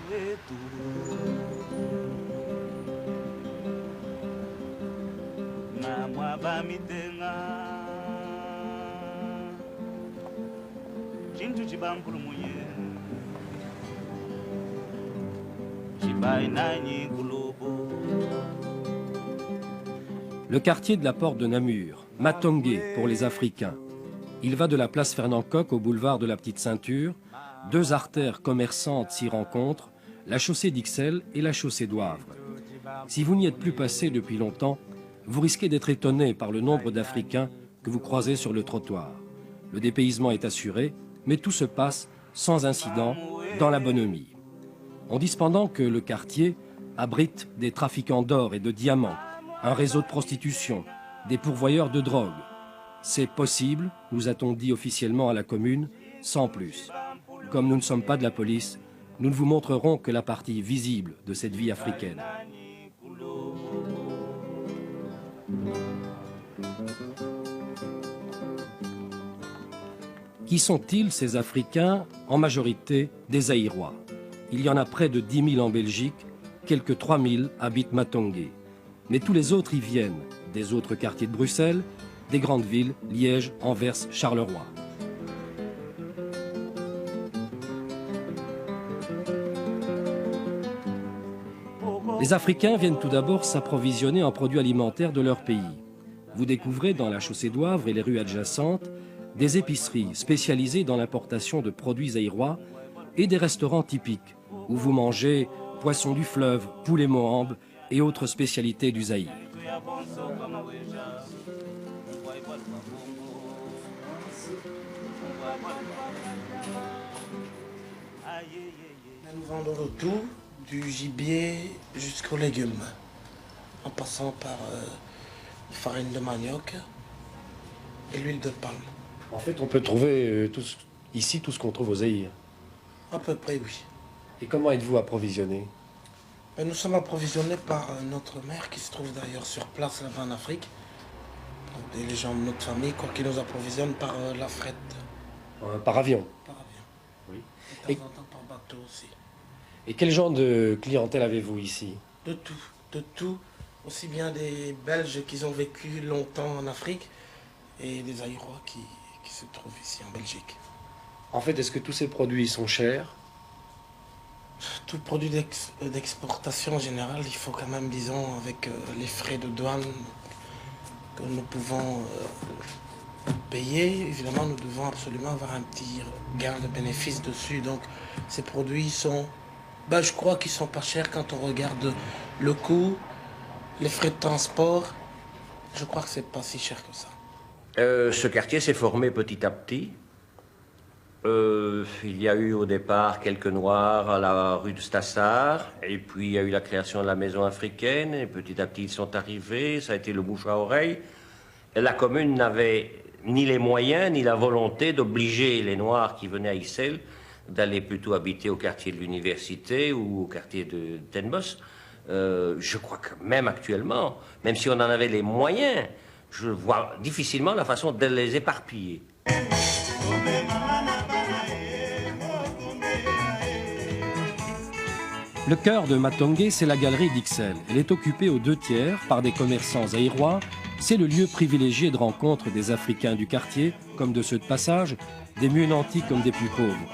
Le quartier de la Porte de Namur, Matongé pour les Africains. Il va de la place Fernand-Coq au boulevard de la Petite Ceinture. Deux artères commerçantes s'y rencontrent, la chaussée d'Ixelles et la chaussée d'Ouavre. Si vous n'y êtes plus passé depuis longtemps, vous risquez d'être étonné par le nombre d'Africains que vous croisez sur le trottoir. Le dépaysement est assuré, mais tout se passe sans incident, dans la bonhomie. On dit cependant que le quartier abrite des trafiquants d'or et de diamants, un réseau de prostitution, des pourvoyeurs de drogue. C'est possible, nous a-t-on dit officiellement à la commune, sans plus. Comme nous ne sommes pas de la police, nous ne vous montrerons que la partie visible de cette vie africaine. Qui sont-ils, ces Africains? En majorité, des Zaïrois. Il y en a près de 10 000 en Belgique, quelques 3 000 habitent Matongé. Mais tous les autres y viennent, des autres quartiers de Bruxelles, des grandes villes, Liège, Anvers, Charleroi. Les Africains viennent tout d'abord s'approvisionner en produits alimentaires de leur pays. Vous découvrez dans la chaussée d'Ouavre et les rues adjacentes des épiceries spécialisées dans l'importation de produits zaïrois et des restaurants typiques où vous mangez poisson du fleuve, poulet mohambe et autres spécialités du Zaïre. Nous vendons le tout, du gibier jusqu'aux légumes, en passant par farine de manioc et l'huile de palme. En fait, on peut trouver ici tout ce qu'on trouve au Zaïre. À peu près, oui. Et comment êtes-vous approvisionné? Nous sommes approvisionnés par notre mère qui se trouve d'ailleurs sur place là-bas en Afrique. Et les gens de notre famille, quoi, qui nous approvisionnent par la fret. Par avion? Par avion. Oui. Et de temps en temps par bateau aussi. Et quel genre de clientèle avez-vous ici? De tout. Aussi bien des Belges qui ont vécu longtemps en Afrique et des Zaïrois qui se trouvent ici en Belgique. En fait, est-ce que tous ces produits sont chers? Tout produit d'exportation en général, il faut quand même, disons, avec les frais de douane que nous pouvons payer, évidemment, nous devons absolument avoir un petit gain de bénéfice dessus. Donc, ces produits sont, je crois qu'ils sont pas chers quand on regarde le coût, les frais de transport. Je crois que c'est pas si cher que ça. Ce quartier s'est formé petit à petit. Il y a eu au départ quelques Noirs à la rue de Stassard, et puis il y a eu la création de la maison africaine, et petit à petit ils sont arrivés, ça a été le bouche à oreille. Et la commune n'avait ni les moyens ni la volonté d'obliger les Noirs qui venaient à Ixelles d'aller plutôt habiter au quartier de l'université ou au quartier de Ten Bosch. Je crois que même actuellement, même si on en avait les moyens, je vois difficilement la façon de les éparpiller. Le cœur de Matongé, c'est la galerie d'Ixelles. Elle est occupée aux 2/3 par des commerçants zaïrois. C'est le lieu privilégié de rencontre des Africains du quartier, comme de ceux de passage, des mieux nantis comme des plus pauvres.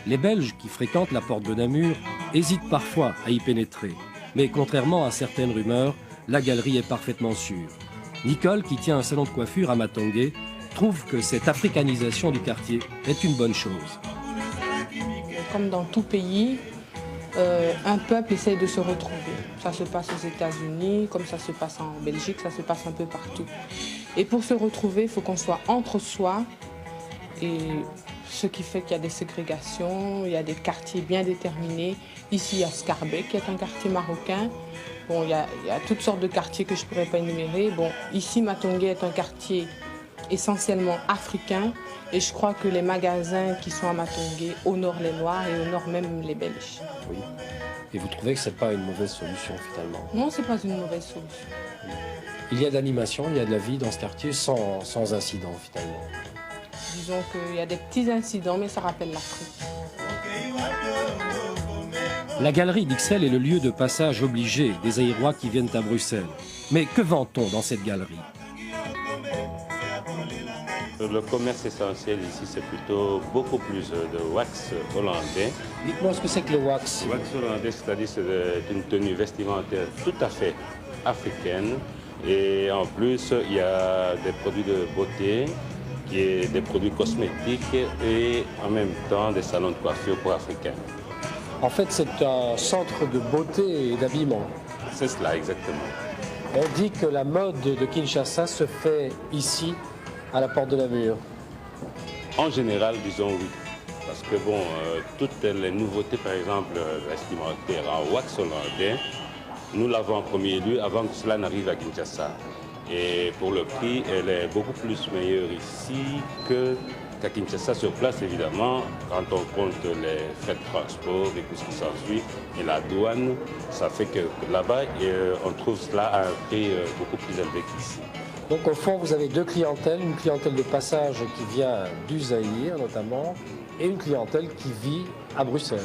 Les Belges qui fréquentent la Porte de Namur hésitent parfois à y pénétrer. Mais contrairement à certaines rumeurs, la galerie est parfaitement sûre. Nicole, qui tient un salon de coiffure à Matongé, trouve que cette africanisation du quartier est une bonne chose. Comme dans tout pays, un peuple essaie de se retrouver. Ça se passe aux États-Unis, comme ça se passe en Belgique, ça se passe un peu partout. Et pour se retrouver, il faut qu'on soit entre soi. Et ce qui fait qu'il y a des ségrégations, il y a des quartiers bien déterminés. Ici, il y a Scarbeck, qui est un quartier marocain. Bon, il y a toutes sortes de quartiers que je ne pourrais pas énumérer. Bon, ici, Matongé est un quartier essentiellement africain. Et je crois que les magasins qui sont à Matongé honorent les Noirs et honorent même les Belges. Oui. Et vous trouvez que ce n'est pas une mauvaise solution finalement? Non, ce n'est pas une mauvaise solution. Il y a de l'animation, il y a de la vie dans ce quartier sans incident finalement. Disons qu'il y a des petits incidents, mais ça rappelle l'Afrique. La galerie d'Ixelles est le lieu de passage obligé des Zaïrois qui viennent à Bruxelles. Mais que vend-on dans cette galerie? Le commerce essentiel ici, c'est plutôt beaucoup plus de wax hollandais. Dites-moi ce que c'est que le wax. Le wax hollandais, c'est-à-dire c'est une tenue vestimentaire tout à fait africaine. Et en plus, il y a des produits de beauté, des produits cosmétiques et en même temps des salons de coiffure pour Africains. En fait, c'est un centre de beauté et d'habillement. C'est cela, exactement. On dit que la mode de Kinshasa se fait ici, à la porte de Namur. En général, disons oui. Parce que bon, toutes les nouveautés, par exemple, vestimentaires en wax hollandais, nous l'avons en premier lieu avant que cela n'arrive à Kinshasa. Et pour le prix, elle est beaucoup plus meilleure ici qu'à Kinshasa sur place, évidemment. Quand on compte les frais de transport et tout ce qui s'ensuit, et la douane, ça fait que là-bas, on trouve cela à un prix beaucoup plus élevé qu'ici. Donc au fond, vous avez deux clientèles, une clientèle de passage qui vient du Zaïre notamment, et une clientèle qui vit à Bruxelles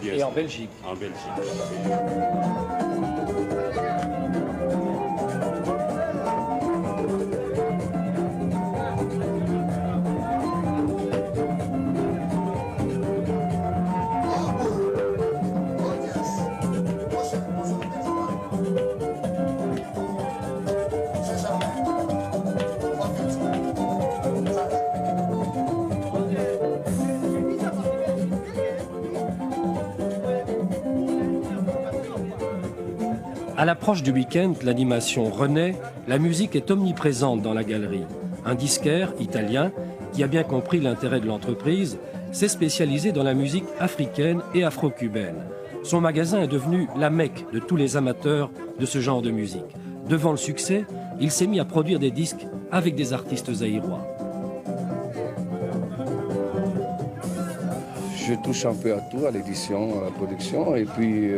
et en Belgique. En Belgique. À l'approche du week-end, l'animation renaît, la musique est omniprésente dans la galerie. Un disquaire italien, qui a bien compris l'intérêt de l'entreprise, s'est spécialisé dans la musique africaine et afro-cubaine. Son magasin est devenu la Mecque de tous les amateurs de ce genre de musique. Devant le succès, il s'est mis à produire des disques avec des artistes zaïrois. Je touche un peu à tout, à l'édition, à la production, et puis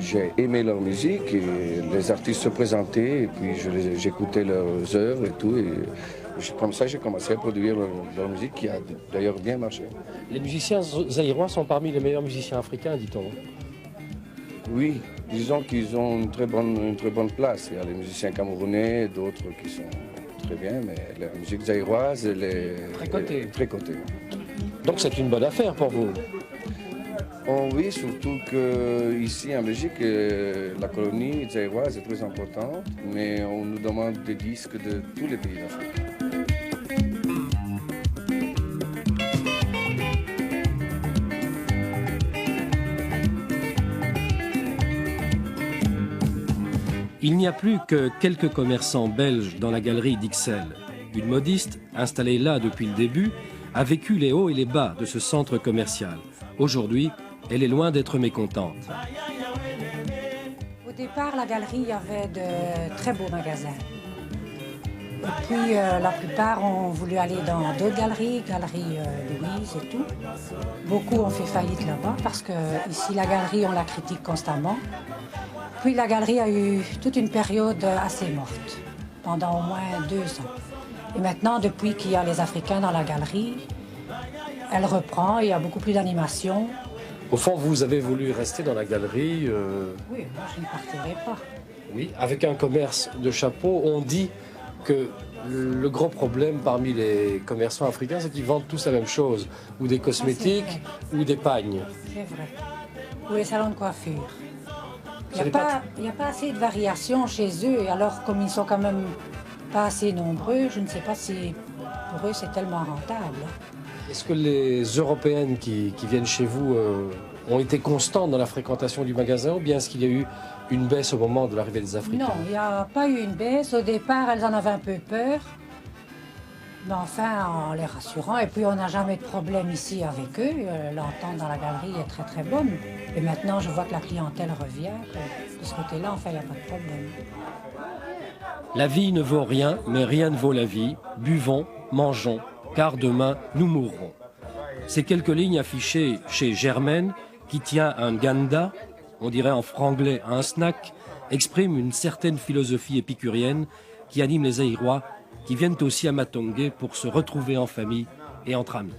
j'ai aimé leur musique, et les artistes se présentaient, et puis j'écoutais leurs œuvres et tout, et comme ça j'ai commencé à produire leur musique qui a d'ailleurs bien marché. Les musiciens zaïrois sont parmi les meilleurs musiciens africains, dit-on. Oui, disons qu'ils ont une très bonne place. Il y a les musiciens camerounais, d'autres qui sont très bien, mais la musique zaïroise, elle est très cotée. Donc c'est une bonne affaire pour vous. Oh oui, surtout qu'ici en Belgique, la colonie zaïroise est très importante, mais on nous demande des disques de tous les pays d'Afrique. Il n'y a plus que quelques commerçants belges dans la galerie d'Ixelles. Une modiste, installée là depuis le début, a vécu les hauts et les bas de ce centre commercial. Aujourd'hui, elle est loin d'être mécontente. Au départ, la galerie avait de très beaux magasins. Et puis, la plupart ont voulu aller dans d'autres galeries, Galerie Louise et tout. Beaucoup ont fait faillite là-bas parce que ici, la galerie, on la critique constamment. Puis la galerie a eu toute une période assez morte, pendant au moins 2 ans. Et maintenant, depuis qu'il y a les Africains dans la galerie, elle reprend, il y a beaucoup plus d'animation. Au fond, vous avez voulu rester dans la galerie Oui, moi je ne partirai pas. Oui, avec un commerce de chapeaux. On dit que le gros problème parmi les commerçants africains, c'est qu'ils vendent tous la même chose, ou des cosmétiques, ou des pagnes. C'est vrai. Ou les salons de coiffure. Il n'y a pas assez de variations chez eux, et alors comme ils sont quand même pas assez nombreux, je ne sais pas si pour eux c'est tellement rentable. Est-ce que les Européennes qui viennent chez vous ont été constantes dans la fréquentation du magasin, ou bien est-ce qu'il y a eu une baisse au moment de l'arrivée des Africains? Non, il n'y a pas eu une baisse. Au départ, elles en avaient un peu peur. Mais enfin, en les rassurant, et puis on n'a jamais de problème ici avec eux. L'entente dans la galerie est très très bonne. Et maintenant, je vois que la clientèle revient. De ce côté-là, enfin, il n'y a pas de problème. La vie ne vaut rien, mais rien ne vaut la vie. Buvons, mangeons, car demain, nous mourrons. Ces quelques lignes affichées chez Germaine, qui tient un ganda, on dirait en franglais un snack, expriment une certaine philosophie épicurienne qui anime les Zaïrois, qui viennent aussi à Matongé pour se retrouver en famille et entre amis.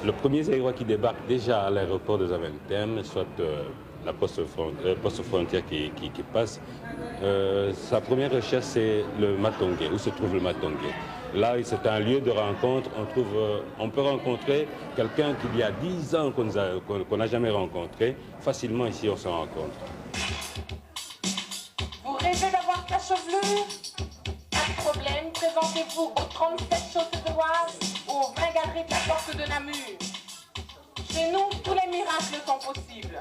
Le premier Zaïrois qui débarque déjà à l'aéroport de Zaventem, soit la poste frontière qui passe, sa première recherche c'est le Matongé, où se trouve le Matongé. Là, c'est un lieu de rencontre. On peut rencontrer quelqu'un qu'il y a 10 ans qu'on n'a jamais rencontré. Facilement, ici, on se rencontre. Vous rêvez d'avoir ta chevelure? Pas de problème, présentez-vous aux 37 chaussées de l'Oise ou aux 20 galeries de la porte de Namur. Chez nous, tous les miracles sont possibles.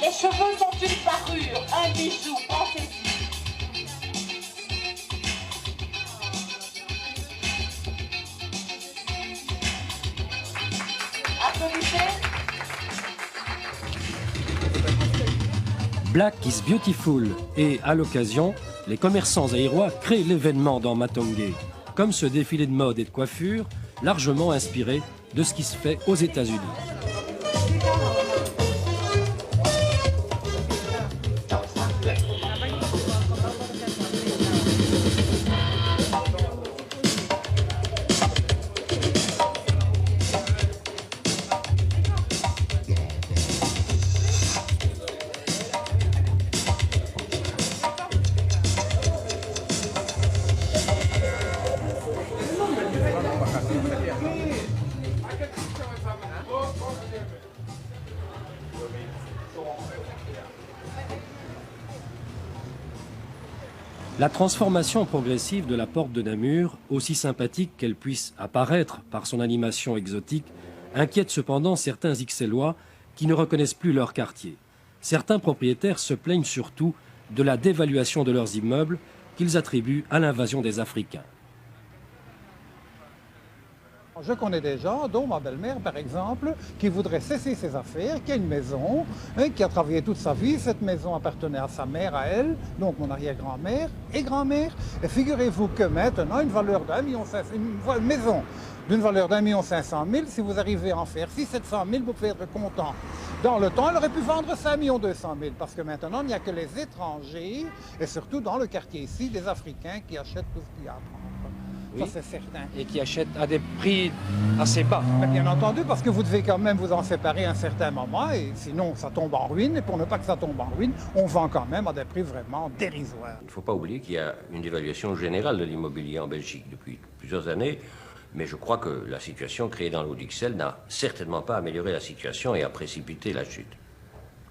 Les cheveux sont une parure, un bijou, pensez-y. Applaudissez. Black is beautiful et à l'occasion, les commerçants zaïrois créent l'événement dans Matongé, comme ce défilé de mode et de coiffure largement inspiré de ce qui se fait aux États-Unis. La transformation progressive de la porte de Namur, aussi sympathique qu'elle puisse apparaître par son animation exotique, inquiète cependant certains Ixellois qui ne reconnaissent plus leur quartier. Certains propriétaires se plaignent surtout de la dévaluation de leurs immeubles qu'ils attribuent à l'invasion des Africains. Je connais des gens, dont ma belle-mère par exemple, qui voudrait cesser ses affaires, qui a une maison, qui a travaillé toute sa vie. Cette maison appartenait à sa mère, à elle, donc mon arrière-grand-mère et grand-mère. Et figurez-vous que maintenant, une maison d'une valeur d'1,5 million, si vous arrivez à en faire 600 000, 700 000, vous pouvez être content. Dans le temps, elle aurait pu vendre 5 200 000, parce que maintenant, il n'y a que les étrangers, et surtout dans le quartier ici, des Africains qui achètent tout ce qu'il y a à prendre. Oui. Ça, c'est certain. Et qui achètent à des prix assez bas. Mais bien entendu, parce que vous devez quand même vous en séparer à un certain moment, et sinon ça tombe en ruine. Et pour ne pas que ça tombe en ruine, on vend quand même à des prix vraiment dérisoires. Il ne faut pas oublier qu'il y a une dévaluation générale de l'immobilier en Belgique depuis plusieurs années, mais je crois que la situation créée dans l'eau d'Ixelles n'a certainement pas amélioré la situation et a précipité la chute.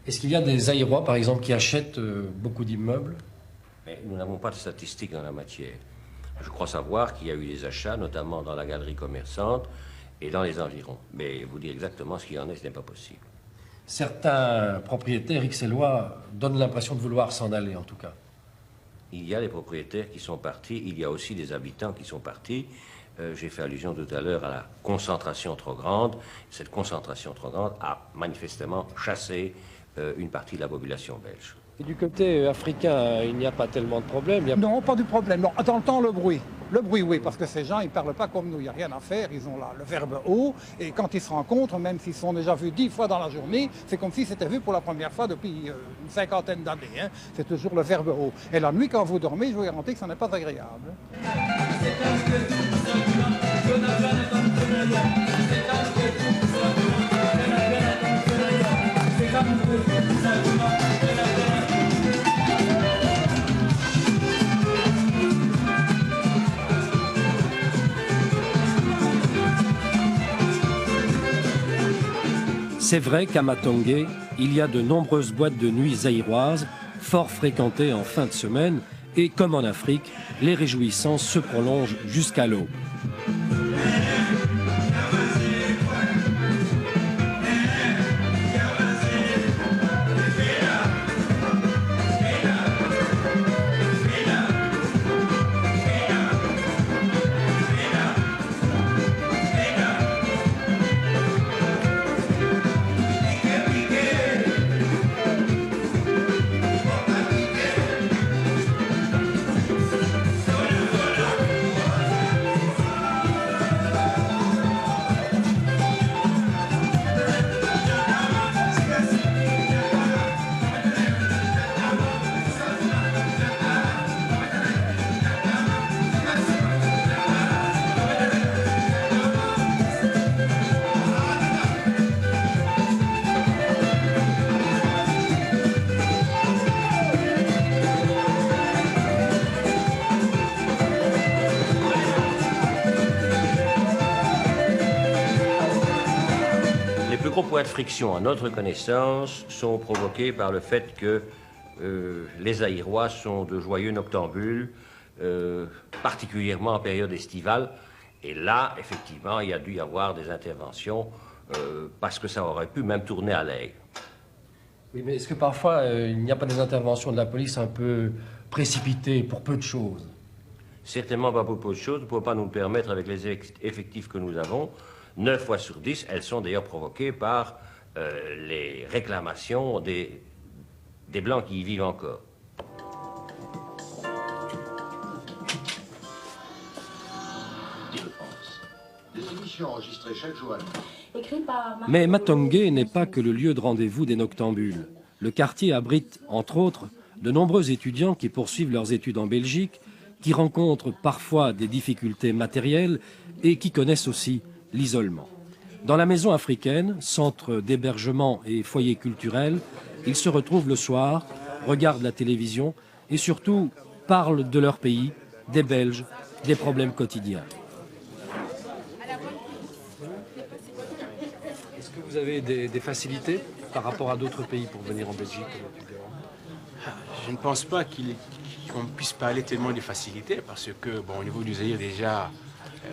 Est-ce qu'il y a des Zaïrois, par exemple, qui achètent beaucoup d'immeubles? Mais nous n'avons pas de statistiques en la matière. Je crois savoir qu'il y a eu des achats, notamment dans la galerie commerçante et dans les environs. Mais vous dire exactement ce qu'il y en est, ce n'est pas possible. Certains propriétaires ixellois donnent l'impression de vouloir s'en aller, en tout cas. Il y a des propriétaires qui sont partis, il y a aussi des habitants qui sont partis. J'ai fait allusion tout à l'heure à la concentration trop grande. Cette concentration trop grande a manifestement chassé une partie de la population belge. Et du côté africain, il n'y a pas tellement de problème. Non, pas du problème. Non, dans le temps, le bruit. Le bruit, oui, parce que ces gens, ils ne parlent pas comme nous. Il n'y a rien à faire. Ils ont là le verbe haut. Et quand ils se rencontrent, même s'ils sont déjà vus 10 fois dans la journée, c'est comme si c'était vu pour la première fois depuis une cinquantaine d'années. Hein. C'est toujours le verbe haut. Et la nuit, quand vous dormez, je vous garantis que ça n'est pas agréable. C'est vrai qu'à Matongé, il y a de nombreuses boîtes de nuit zaïroises, fort fréquentées en fin de semaine, et comme en Afrique, les réjouissances se prolongent jusqu'à l'aube. gros points de friction, à notre connaissance, sont provoqués par le fait que les Zaïrois sont de joyeux noctambules, particulièrement en période estivale. Et là, effectivement, il y a dû y avoir des interventions parce que ça aurait pu même tourner à l'aigle. Oui, mais est-ce que parfois il n'y a pas des interventions de la police un peu précipitées pour peu de choses? Certainement pas pour peu de choses. On ne peut pas nous le permettre avec les effectifs que nous avons. 9 fois sur 10, elles sont d'ailleurs provoquées par les réclamations des Blancs qui y vivent encore. Mais Matongué n'est pas que le lieu de rendez-vous des noctambules. Le quartier abrite, entre autres, de nombreux étudiants qui poursuivent leurs études en Belgique, qui rencontrent parfois des difficultés matérielles et qui connaissent aussi l'isolement. Dans la maison africaine, centre d'hébergement et foyer culturel, ils se retrouvent le soir, regardent la télévision et surtout parlent de leur pays, des Belges, des problèmes quotidiens. Est-ce que vous avez des facilités par rapport à d'autres pays pour venir en Belgique? Je ne pense pas qu'on puisse parler tellement de facilité parce que, bon, au niveau du Zaïre, déjà,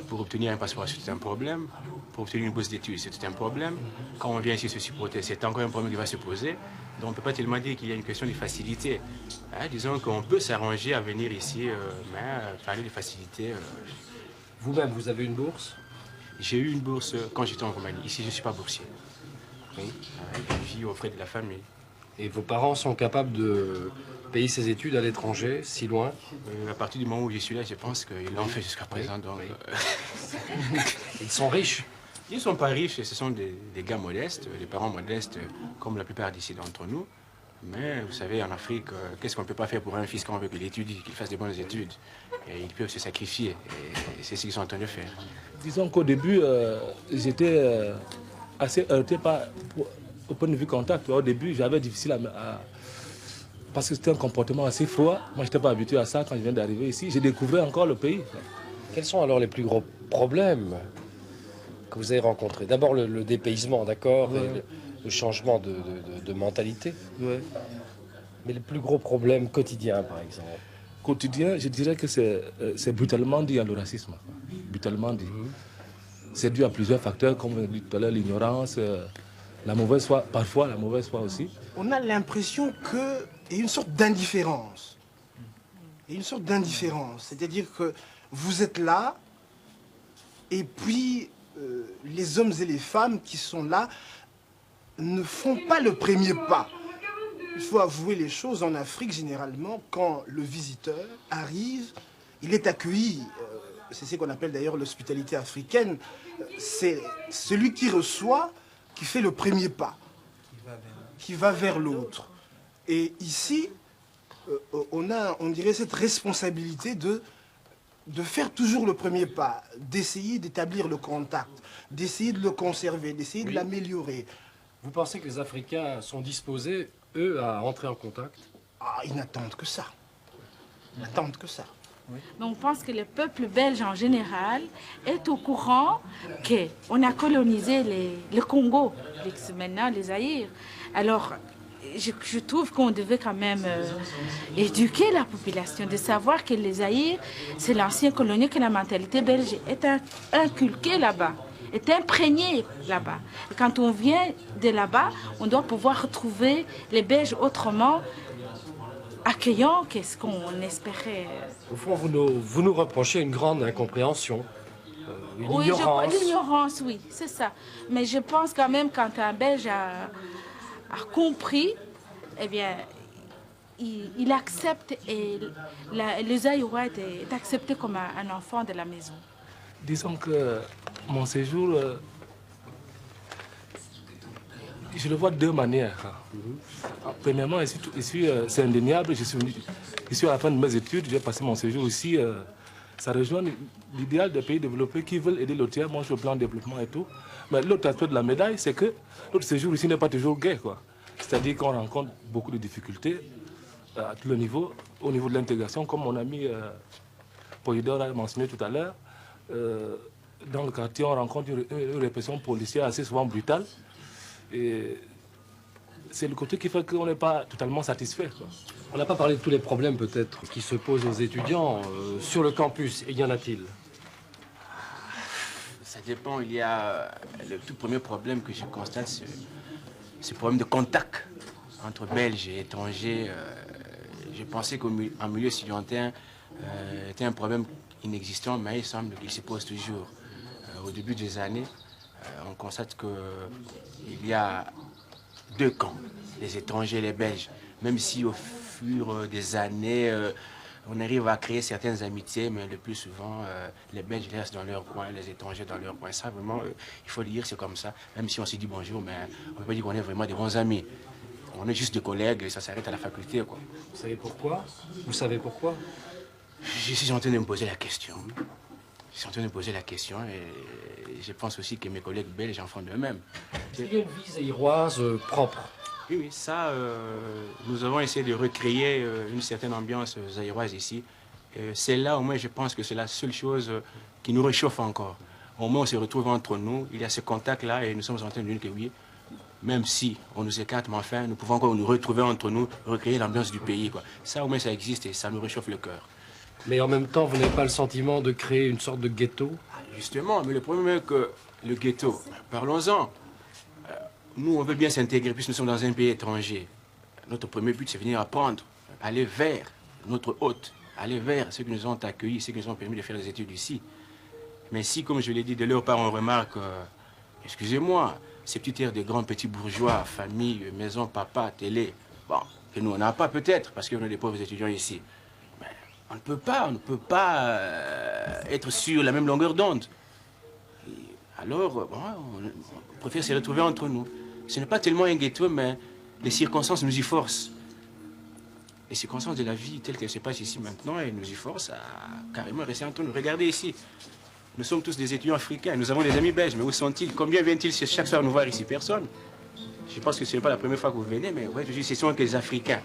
pour obtenir un passeport, c'est un problème. Pour obtenir une bourse d'études, c'est un problème. Quand on vient ici se supporter, c'est encore un problème qui va se poser. Donc on ne peut pas tellement dire qu'il y a une question de facilité. Disons qu'on peut s'arranger à venir ici, mais parler de facilité... Vous-même, vous avez une bourse? J'ai eu une bourse quand j'étais en Roumanie. Ici, je ne suis pas boursier. Oui. Je vis aux frais de la famille. Et vos parents sont capables de payer ses études à l'étranger, si loin? À partir du moment où je suis là, je pense qu'ils l'ont fait jusqu'à présent. Donc, Ils sont riches? Ils ne sont pas riches, ce sont des gars modestes, des parents modestes, comme la plupart d'ici d'entre nous. Mais vous savez, en Afrique, qu'est-ce qu'on ne peut pas faire pour un fils quand on veut qu'il étudie, qu'il fasse des bonnes études? Et ils peuvent se sacrifier, et c'est ce qu'ils sont en train de faire. Disons qu'au début, j'étais assez heurté au point de vue contact. Au début, j'avais difficile parce que c'était un comportement assez froid. Moi, je n'étais pas habitué à ça quand je viens d'arriver ici. J'ai découvert encore le pays. Quels sont alors les plus gros problèmes que vous avez rencontrés? D'abord le dépaysement, d'accord, ouais. Le changement de mentalité. Ouais. Mais le plus gros problème quotidien, par exemple? Quotidien, je dirais que c'est brutalement dû à le racisme. Brutalement dit. C'est dû à plusieurs facteurs, comme on a dit tout à l'heure, l'ignorance, la mauvaise foi, parfois la mauvaise foi aussi. On a l'impression qu'il y a une sorte d'indifférence. Il y a une sorte d'indifférence, c'est-à-dire que vous êtes là, et puis les hommes et les femmes qui sont là ne font pas le premier pas. Il faut avouer les choses, en Afrique, généralement, quand le visiteur arrive, il est accueilli. C'est ce qu'on appelle d'ailleurs l'hospitalité africaine. C'est celui qui reçoit qui fait le premier pas, qui va vers l'autre. Et ici, on a, on dirait, cette responsabilité de faire toujours le premier pas, d'essayer d'établir le contact, d'essayer de le conserver, d'essayer de l'améliorer. Vous pensez que les Africains sont disposés, eux, à entrer en contact? Ah, ils n'attendent que ça. Ils n'attendent que ça. Oui. On pense que le peuple belge en général est au courant qu'on a colonisé le Congo, maintenant les Zaïre. Alors, je trouve qu'on devait quand même éduquer la population, de savoir que les Zaïre, c'est l'ancien colonie, que la mentalité belge est inculquée là-bas, est imprégnée là-bas. Quand on vient de là-bas, on doit pouvoir retrouver les Belges autrement, accueillant qu'est-ce qu'on espérait. Au fond, vous nous reprochez une grande incompréhension, une ignorance. L'ignorance, oui, c'est ça. Mais je pense quand même quand un Belge a compris, eh bien, il accepte et le Zaïrois est accepté comme un enfant de la maison. Disons que mon séjour, je le vois de deux manières. Premièrement, ici c'est indéniable. Je suis à la fin de mes études, j'ai passé mon séjour ici. Ça rejoint l'idéal des pays développés qui veulent aider le tiers, moi je plan de développement et tout. Mais l'autre aspect de la médaille, c'est que notre séjour ici n'est pas toujours gai, quoi. C'est-à-dire qu'on rencontre beaucoup de difficultés à tous les niveaux, au niveau de l'intégration, comme mon ami Polydor a mentionné tout à l'heure. Dans le quartier, on rencontre une répression policière assez souvent brutale. Et c'est le côté qui fait qu'on n'est pas totalement satisfait, quoi. On n'a pas parlé de tous les problèmes peut-être qui se posent aux étudiants sur le campus. Et y en a-t-il? Ça dépend. Il y a le tout premier problème que je constate, c'est le problème de contact entre Belges et étrangers. Je pensais qu'en milieu étudiantin, était un problème inexistant, mais il semble qu'il se pose toujours. Au début des années, on constate qu'il y a deux camps, les étrangers et les Belges. Même si au fur des années, on arrive à créer certaines amitiés, mais le plus souvent, les Belges restent dans leur coin, les étrangers dans leur coin. Ça, vraiment, il faut le dire, c'est comme ça. Même si on se dit bonjour, mais on ne peut pas dire qu'on est vraiment des bons amis. On est juste des collègues et ça s'arrête à la faculté, quoi. Vous savez pourquoi? Vous savez pourquoi? Je suis en train de me poser la question. Je suis en train de me poser la question et je pense aussi que mes collègues belges en font de même. Il y a une vie zaïroise propre. Oui, oui, ça, nous avons essayé de recréer une certaine ambiance zaïroise ici. C'est là, au moins, je pense que c'est la seule chose qui nous réchauffe encore. Au moins, on se retrouve entre nous, il y a ce contact-là et nous sommes en train de dire que oui, même si on nous écarte, mais enfin, nous pouvons encore nous retrouver entre nous, recréer l'ambiance du pays, quoi. Ça, au moins, ça existe et ça nous réchauffe le cœur. Mais en même temps, vous n'avez pas le sentiment de créer une sorte de ghetto? Justement, mais le problème est que le ghetto, parlons-en. Nous, on veut bien s'intégrer puisque nous sommes dans un pays étranger. Notre premier but, c'est venir apprendre, aller vers notre hôte, aller vers ceux qui nous ont accueillis, ceux qui nous ont permis de faire des études ici. Mais si, comme je l'ai dit, de leur part, on remarque, excusez-moi, ces petites terres de grands petits bourgeois, famille, maison, papa, télé, bon, que nous, on n'a pas peut-être, parce qu'on est des pauvres étudiants ici. Mais on ne peut pas être sur la même longueur d'onde. Alors, bon, on préfère se retrouver entre nous. Ce n'est pas tellement un ghetto, mais les circonstances nous y forcent. Les circonstances de la vie telles qu'elles se passent ici maintenant, elles nous y forcent à carrément rester entre nous. Regardez ici, nous sommes tous des étudiants africains, nous avons des amis belges, mais où sont-ils? Combien viennent-ils chaque soir nous voir ici? Personne. Je pense que ce n'est pas la première fois que vous venez, mais ouais, je dis, ce sont que les Africains.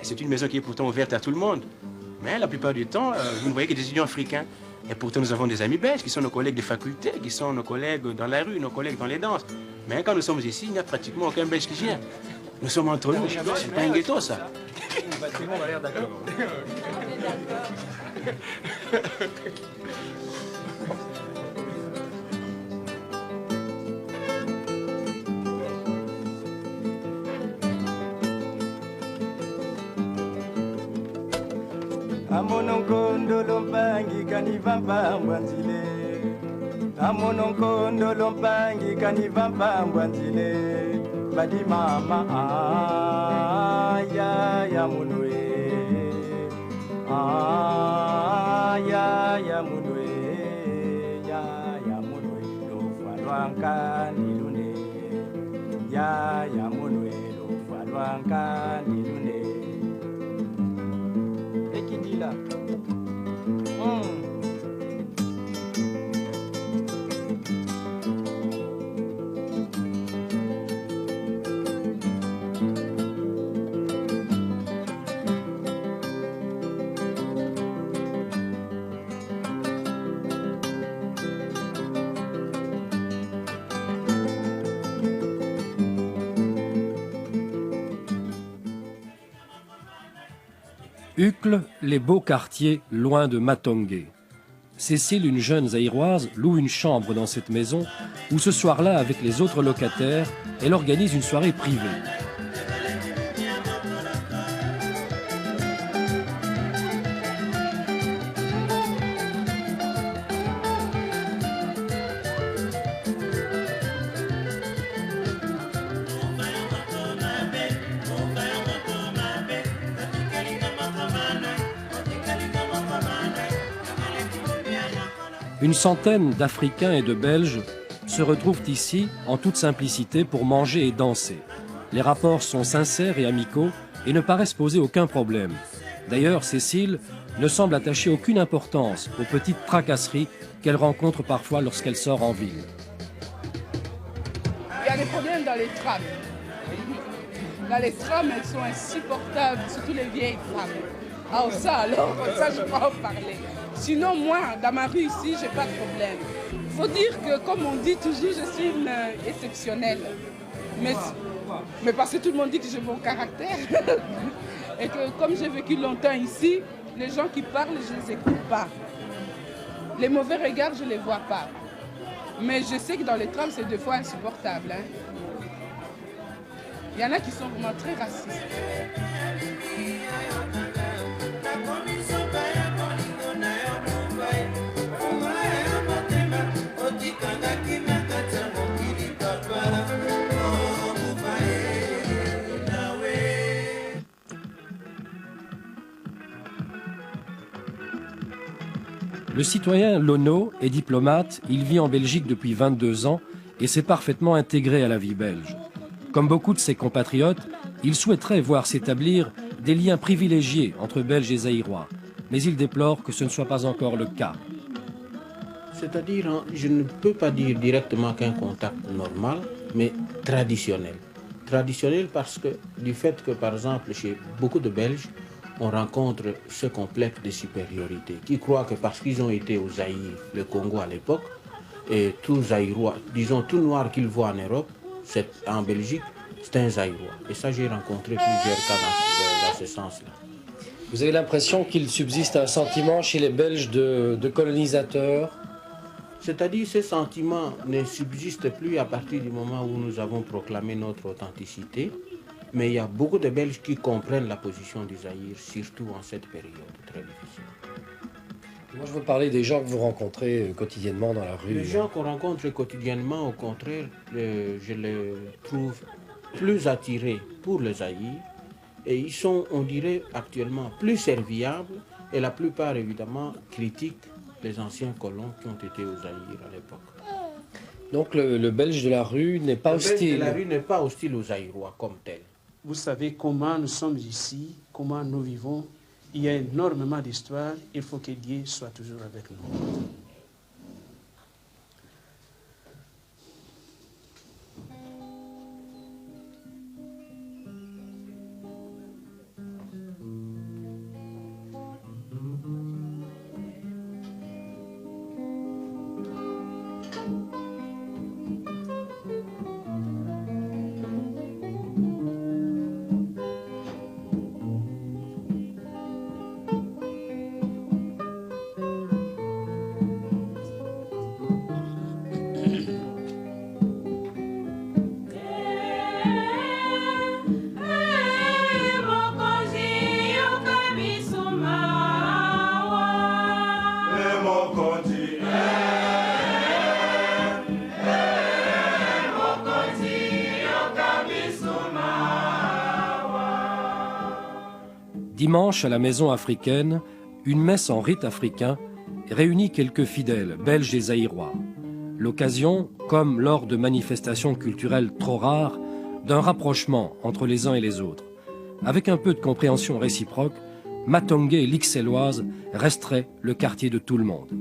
C'est une maison qui est pourtant ouverte à tout le monde. Mais la plupart du temps, vous ne voyez que des étudiants africains. Et pourtant, nous avons des amis belges qui sont nos collègues de faculté, qui sont nos collègues dans la rue, nos collègues dans les danses. Mais quand nous sommes ici, il n'y a pratiquement aucun belge qui vient. Nous sommes entre nous. C'est pas un ghetto, ça. Tout le monde a l'air d'accord. Amononkondo lompangi kanivamba mbwanzile. Amononkondo lompangi kanivamba mbwanzile. Badi mama ya munwe. Ya munwe. Ya munwe lofalwanka nilune. Ya munwe lofalwanka nilune. Ekidila. Uccle, les beaux quartiers loin de Matongé. Cécile, une jeune zaïroise, loue une chambre dans cette maison où ce soir-là, avec les autres locataires, elle organise une soirée privée. Une centaine d'Africains et de Belges se retrouvent ici en toute simplicité pour manger et danser. Les rapports sont sincères et amicaux et ne paraissent poser aucun problème. D'ailleurs, Cécile ne semble attacher aucune importance aux petites tracasseries qu'elle rencontre parfois lorsqu'elle sort en ville. Il y a des problèmes dans les trams. Dans les trams, elles sont insupportables, surtout les vieilles femmes. Ah, ça, je peux en parler. Sinon, moi, dans ma rue ici, j'ai pas de problème. Il faut dire que, comme on dit toujours, je suis une exceptionnelle. Mais parce que tout le monde dit que j'ai bon caractère. Et que comme j'ai vécu longtemps ici, les gens qui parlent, je ne les écoute pas. Les mauvais regards, je ne les vois pas. Mais je sais que dans les trams, c'est des fois insupportable. Hein. Il y en a qui sont vraiment très racistes. Le citoyen Lono est diplomate, il vit en Belgique depuis 22 ans et s'est parfaitement intégré à la vie belge. Comme beaucoup de ses compatriotes, il souhaiterait voir s'établir des liens privilégiés entre Belges et Zaïrois, mais il déplore que ce ne soit pas encore le cas. C'est-à-dire, je ne peux pas dire directement qu'un contact normal, mais traditionnel. Traditionnel parce que du fait que, par exemple, chez beaucoup de Belges, on rencontre ce complexe de supériorité, qui croient que parce qu'ils ont été au Zaïre, le Congo à l'époque, et tout Zaïrois, disons tout noir qu'ils voient en Europe, en Belgique, c'est un Zaïrois. Et ça, j'ai rencontré plusieurs cas dans ce sens-là. Vous avez l'impression qu'il subsiste un sentiment chez les Belges de colonisateurs? C'est-à-dire ce sentiment ne subsiste plus à partir du moment où nous avons proclamé notre authenticité. Mais il y a beaucoup de Belges qui comprennent la position du Zaïre, surtout en cette période très difficile. Moi, je veux parler des gens que vous rencontrez quotidiennement dans la rue. Les gens qu'on rencontre quotidiennement, au contraire, je les trouve plus attirés pour le Zaïre. Et ils sont, on dirait, actuellement plus serviables. Et la plupart, évidemment, critiquent les anciens colons qui ont été au Zaïre à l'époque. Donc le Belge de la rue n'est pas hostile. Le Belge de la rue n'est pas hostile aux Zaïrois comme tel. Vous savez comment nous sommes ici, comment nous vivons. Il y a énormément d'histoires. Il faut que Dieu soit toujours avec nous. Dimanche, à la maison africaine, une messe en rite africain réunit quelques fidèles, belges et zaïrois. L'occasion, comme lors de manifestations culturelles trop rares, d'un rapprochement entre les uns et les autres. Avec un peu de compréhension réciproque, Matongué et l'Ixelloise resteraient le quartier de tout le monde.